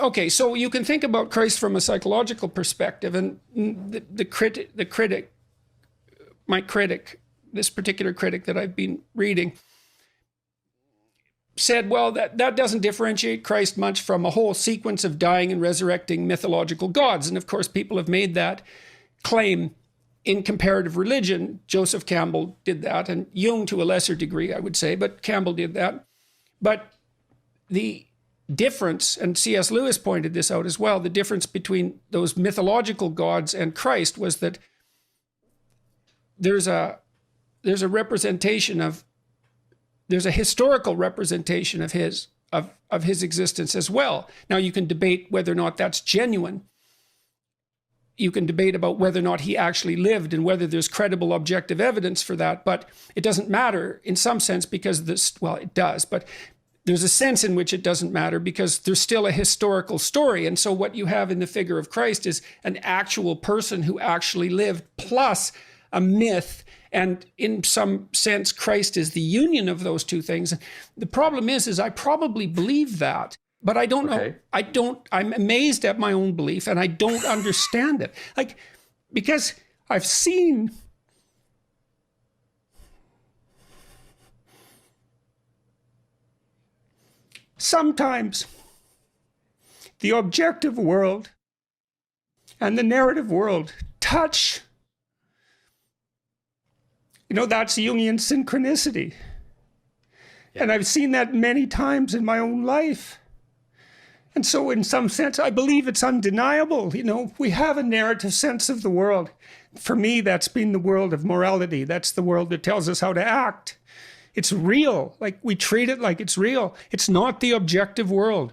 okay, so you can think about Christ from a psychological perspective, and the critic, my critic, this particular critic that I've been reading, said, well, that doesn't differentiate Christ much from a whole sequence of dying and resurrecting mythological gods. And of course, people have made that claim in comparative religion. Joseph Campbell did that, and Jung to a lesser degree, I would say, but Campbell did that. But the difference, and C.S. Lewis pointed this out as well, the difference between those mythological gods and Christ was that there's a representation of, there's a historical representation of his existence as well. Now you can debate whether or not that's genuine. You can debate about whether or not he actually lived and whether there's credible objective evidence for that, but it doesn't matter in some sense because this, well, it does, but there's a sense in which it doesn't matter because there's still a historical story. And so what you have in the figure of Christ is an actual person who actually lived plus a myth. And in some sense, Christ is the union of those two things. The problem is I probably believe that, but I don't know. I'm amazed at my own belief and I don't understand it. Like, because I've seen sometimes the objective world and the narrative world touch. You know, that's Jungian synchronicity. Yeah. And I've seen that many times in my own life. And so in some sense, I believe it's undeniable. You know, we have a narrative sense of the world. For me, that's been the world of morality. That's the world that tells us how to act. It's real. Like, we treat it like it's real. It's not the objective world.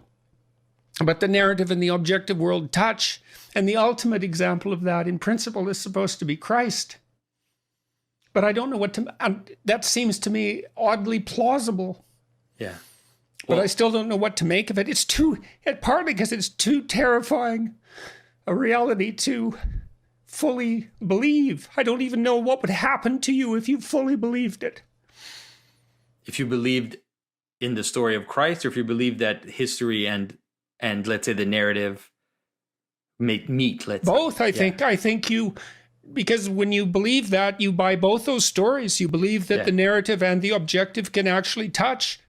But the narrative and the objective world touch. And the ultimate example of that in principle is supposed to be Christ. But I don't know what to, that seems to me oddly plausible. Yeah. But I still don't know what to make of it. It's too, partly because it's too terrifying a reality to fully believe. I don't even know what would happen to you if you fully believed it. If you believed in the story of Christ, or if you believed that history and let's say the narrative meet, let's both, say. I think you, because when you believe that, you buy both those stories. You believe that the narrative and the objective can actually touch.